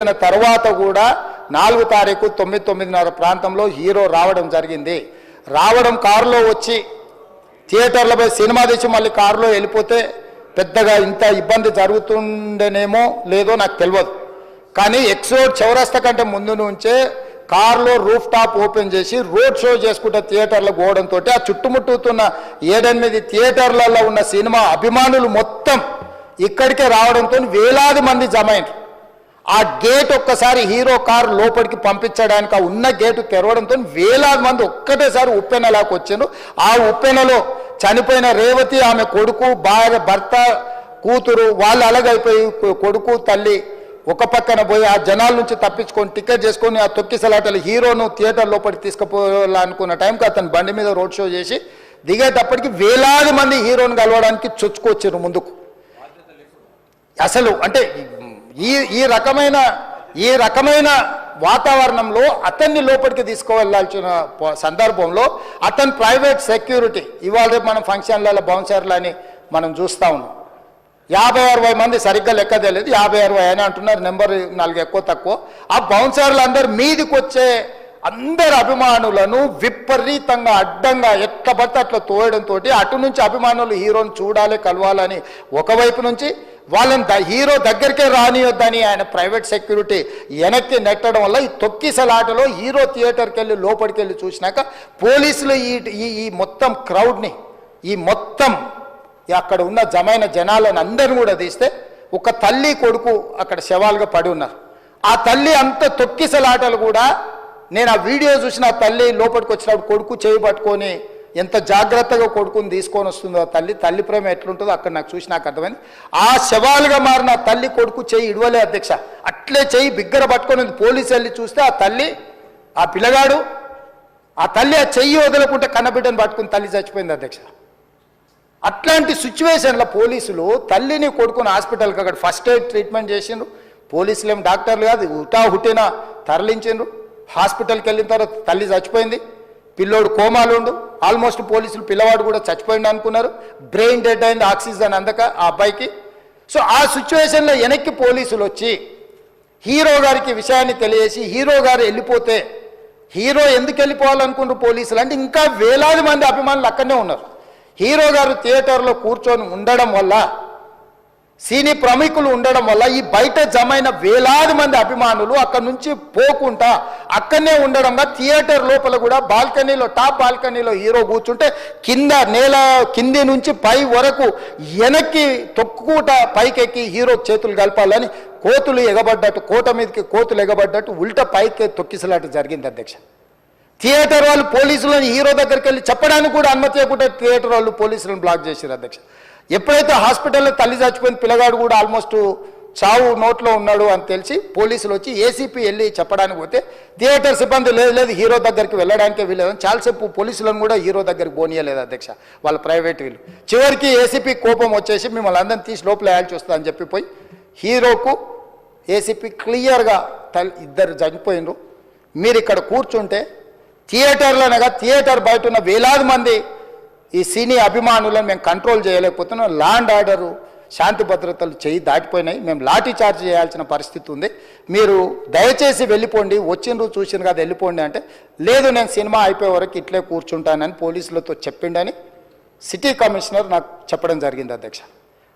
తర్వాత కూడా 4 తారీఖు 9:30 ప్రాంతంలో హీరో రావడం జరిగింది. రావడం కారులో వచ్చి థియేటర్లపై సినిమా తీసి మళ్ళీ కారులో వెళ్ళిపోతే పెద్దగా ఇంత ఇబ్బంది జరుగుతుండేనేమో లేదో నాకు తెలియదు. కానీ ఎక్స్రోడ్ చౌరస్తా కంటే ముందు నుంచే కారులో రూఫ్ టాప్ ఓపెన్ చేసి రోడ్ షో చేసుకుంటే థియేటర్లకు పోవడంతో ఆ చుట్టుముట్టుతున్న 7-8 థియేటర్లలో ఉన్న సినిమా అభిమానులు మొత్తం ఇక్కడికే రావడంతో వేలాది మంది జమ అయ్యారు. ఆ గేట్ ఒక్కసారి హీరో కారు లోపలికి పంపించడానికి ఆ ఉన్న గేటు తెరవడంతో వేలాది మంది ఒక్కటేసారి ఉప్పెనలాకి వచ్చారు. ఆ ఉప్పెనలో చనిపోయిన రేవతి, ఆమె కొడుకు, భార్య, భర్త, కూతురు వాళ్ళు అలాగైపోయి కొడుకు తల్లి ఒక పక్కన పోయి ఆ జనాల నుంచి తప్పించుకొని టికెట్ చేసుకొని ఆ తొక్కిసలాటలు హీరోను థియేటర్ లోపలికి తీసుకుపోవాలనుకున్న టైంకి అతను బండి మీద రోడ్ షో చేసి దిగేటప్పటికి వేలాది మంది హీరోను కలవడానికి చొచ్చుకొచ్చారు ముందుకు. అసలు అంటే ఈ రకమైన వాతావరణంలో అతన్ని లోపలికి తీసుకువెళ్ళాల్సిన సందర్భంలో అతను ప్రైవేట్ సెక్యూరిటీ ఇవాళ రేపు మనం ఫంక్షన్లలో బౌన్సర్లు అని మనం చూస్తూ ఉన్నాం. 50-60 మంది సరిగ్గా లెక్క తెలియదు, 50-60 అయినా అంటున్నారు, నెంబర్ 4 ఎక్కువ తక్కువ. ఆ బౌన్సర్లు అందరు మీదికి వచ్చే అందరు అభిమానులను విపరీతంగా అడ్డంగా ఎట్లా పడితే అట్లా తోయడంతో అటు నుంచి అభిమానులు హీరోని చూడాలి, కలవాలని ఒకవైపు నుంచి వాళ్ళని హీరో దగ్గరికే రానియొద్దని ఆయన ప్రైవేట్ సెక్యూరిటీ వెనక్కి నెట్టడం వల్ల ఈ తొక్కిసలాటలో హీరో థియేటర్కి వెళ్ళి లోపలికి వెళ్ళి చూసినాక పోలీసులు ఈ మొత్తం క్రౌడ్ని ఈ మొత్తం అక్కడ ఉన్న జమైన జనాలను అందరిని కూడా తీస్తే ఒక తల్లి కొడుకు అక్కడ శవాలుగా పడి ఉన్నారు. ఆ తల్లి అంత తొక్కిసలాటలు కూడా నేను ఆ వీడియో చూసిన ఆ తల్లి లోపలికి వచ్చినప్పుడు కొడుకు చేయి పట్టుకొని ఎంత జాగ్రత్తగా కొడుకుని తీసుకొని వస్తుందో తల్లి ప్రేమ ఎట్లుంటుందో అక్కడ నాకు చూసి నాకు అర్థమైంది. ఆ శవాలుగా మారిన తల్లి కొడుకు చేయి ఇడవలే అధ్యక్ష, అట్లే చేయి బిగ్గర పట్టుకొని పోలీసు వెళ్ళి చూస్తే ఆ తల్లి ఆ పిల్లగాడు ఆ తల్లి ఆ చెయ్యి వదలకుంటే కన్నబిడ్డను పట్టుకుని తల్లి చచ్చిపోయింది అధ్యక్ష. అట్లాంటి సిచ్యువేషన్లో పోలీసులు తల్లిని కొడుకుని హాస్పిటల్కి అక్కడ ఫస్ట్ ఎయిడ్ ట్రీట్మెంట్ చేసిండ్రు. పోలీసులు ఏం డాక్టర్లు కాదు, హుటాహుటిన తరలించిండ్రు. హాస్పిటల్కి వెళ్ళిన తర్వాత తల్లి చచ్చిపోయింది, పిల్లోడు కోమాలు ఉండు. ఆల్మోస్ట్ పోలీసులు పిల్లవాడు కూడా చచ్చిపోయింది అనుకున్నారు, బ్రెయిన్ డెడ్ అయింది ఆక్సిజన్ అందక ఆ అబ్బాయికి. సో ఆ సిచ్యువేషన్లో వెనక్కి పోలీసులు వచ్చి హీరో గారికి విషయాన్ని తెలియజేసి హీరో గారు వెళ్ళిపోతే హీరో ఎందుకు వెళ్ళిపోవాలనుకుంటారు పోలీసులు అంటే ఇంకా వేలాది మంది అభిమానులు అక్కడనే ఉన్నారు. హీరో గారు థియేటర్లో కూర్చొని ఉండడం వల్ల సినీ ప్రముఖులు ఉండడం వల్ల ఈ బయట జమైన వేలాది మంది అభిమానులు అక్కడ నుంచి పోకుండా అక్కడనే ఉండడంగా థియేటర్ లోపల కూడా బాల్కనీలో టాప్ బాల్కనీలో హీరో కూర్చుంటే కింద నేల కింది నుంచి పై వరకు వెనక్కి తొక్కుట పైకెక్కి హీరో చేతులు కలపాలని కోతులు ఎగబడ్డట్టు కోట మీదకి కోతులు ఎగబడ్డట్టు ఉల్టా పైకి తొక్కిసలాట జరిగింది అధ్యక్ష. థియేటర్ వాళ్ళు పోలీసులను హీరో దగ్గరికి వెళ్ళి చెప్పడానికి కూడా అనుమతి ఇవ్వకుండా థియేటర్ వాళ్ళు పోలీసులను బ్లాక్ చేశారు అధ్యక్ష. ఎప్పుడైతే హాస్పిటల్లో తల్లి చచ్చిపోయిన పిల్లగాడు కూడా ఆల్మోస్ట్ చావు నోట్లో ఉన్నాడు అని తెలిసి పోలీసులు వచ్చి ఏసీపీ వెళ్ళి చెప్పడానికి పోతే థియేటర్ సిబ్బంది లేదు హీరో దగ్గరికి వెళ్ళడానికే వీలేదని చాలాసేపు పోలీసులను కూడా హీరో దగ్గరికి పోనీయలేదు అధ్యక్ష వాళ్ళ ప్రైవేట్ వీళ్ళు. చివరికి ఏసీపీ కోపం వచ్చేసి మిమ్మల్ని అందరిని తీసి లోపల వేయాల్సి వస్తుందని చెప్పిపోయి హీరోకు ఏసీపీ క్లియర్గా ఇద్దరు చనిపోయినరు, మీరు ఇక్కడ కూర్చుంటే థియేటర్లోనగా థియేటర్ బయట ఉన్న వేలాది మంది ఈ సినీ అభిమానులను మేము కంట్రోల్ చేయలేకపోతున్నాం, ల్యాండ్ ఆర్డరు శాంతి భద్రతలు చేయి దాటిపోయినాయి, మేము లాఠీ చార్జ్ చేయాల్సిన పరిస్థితి ఉంది, మీరు దయచేసి వెళ్ళిపోండి, వచ్చిండ్రు చూసిన కదా వెళ్ళిపోండి అంటే లేదు నేను సినిమా అయిపోయే వరకు ఇట్లే కూర్చుంటానని పోలీసులతో చెప్పిండని సిటీ కమిషనర్ నాకు చెప్పడం జరిగింది అధ్యక్ష.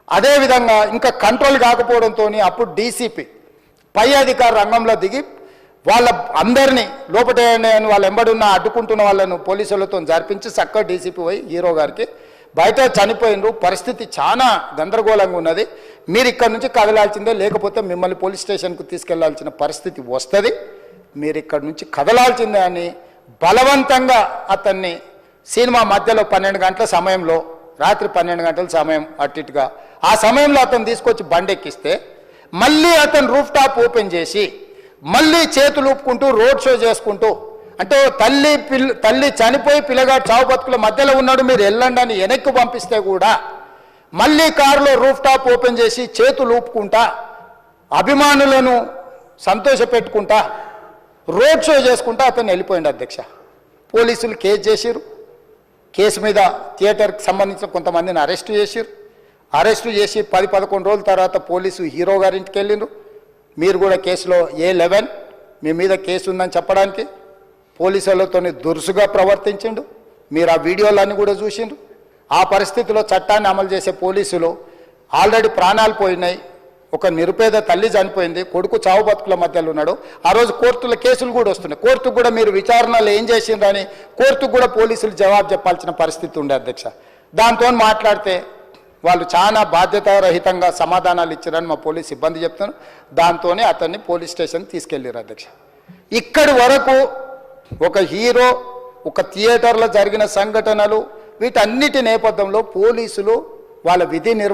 అదేవిధంగా ఇంకా కంట్రోల్ కాకపోవడంతో అప్పుడు డీసీపీ పై అధికారి రంగంలో దిగి వాళ్ళ అందరినీ లోపల వాళ్ళ ఎంబడున్న అడ్డుకుంటున్న వాళ్ళను పోలీసులతో జరిపించి చక్కగా డీసీపీ పోయి హీరో గారికి బయట చనిపోయినరు, పరిస్థితి చాలా గందరగోళంగా ఉన్నది, మీరు ఇక్కడ నుంచి కదలాల్సిందే లేకపోతే మిమ్మల్ని పోలీస్ స్టేషన్కు తీసుకెళ్లాల్సిన పరిస్థితి వస్తుంది, మీరు ఇక్కడ నుంచి కదలాల్సిందే అని బలవంతంగా అతన్ని సినిమా మధ్యలో 12 గంటల సమయంలో రాత్రి 12 గంటల సమయం అట్టిగా ఆ సమయంలో అతను తీసుకొచ్చి బండెక్కిస్తే మళ్ళీ అతను రూఫ్ టాప్ ఓపెన్ చేసి మళ్ళీ చేతులు ఊపుకుంటూ రోడ్ షో చేసుకుంటూ అంటే తల్లి చనిపోయి పిల్లగాడు చావు బతుకుల మధ్యలో ఉన్నాడు మీరు వెళ్ళండి అని వెనక్కి పంపిస్తే కూడా మళ్ళీ కారులో రూఫ్ టాప్ ఓపెన్ చేసి చేతులు ఊపుకుంటా అభిమానులను సంతోషపెట్టుకుంటా రోడ్ షో చేసుకుంటా అతను వెళ్ళిపోయింది అధ్యక్ష. పోలీసులు కేసు చేసిరు, కేసు మీద థియేటర్కి సంబంధించిన కొంతమందిని అరెస్టు చేసిరు, అరెస్టు చేసి 10-11 రోజుల తర్వాత పోలీసు హీరో గారింటికి వెళ్ళిండ్రు. మీరు కూడా కేసులో A11 మీ మీద కేసు ఉందని చెప్పడానికి పోలీసులతో దురుసుగా ప్రవర్తించిండు. మీరు ఆ వీడియోలన్నీ కూడా చూసిండ్రు. ఆ పరిస్థితిలో చట్టాన్ని అమలు చేసే పోలీసులు ఆల్రెడీ ప్రాణాలు పోయినాయి. ఒక నిరుపేద తల్లి చనిపోయింది, కొడుకు చావు బతుకుల మధ్యలో ఉన్నాడు. ఆ రోజు కోర్టుల కేసులు కూడా వస్తున్నాయి. కోర్టుకు కూడా మీరు విచారణలు ఏం చేసిండ్రని కోర్టుకు కూడా పోలీసులు జవాబు చెప్పాల్సిన పరిస్థితి ఉండే అధ్యక్ష. దాంతో మాట్లాడితే వాళ్ళు చాలా బాధ్యతారహితంగా సమాధానాలు ఇచ్చారని మా పోలీస్ సిబ్బంది చెప్తున్నారు. దాంతోనే అతన్ని పోలీస్ స్టేషన్ తీసుకెళ్ళారు అధ్యక్ష. ఇక్కడి వరకు ఒక హీరో, ఒక థియేటర్లో జరిగిన సంఘటనలు, వీటన్నిటి నేపథ్యంలో పోలీసులు వాళ్ళ విధి నిర్వహణ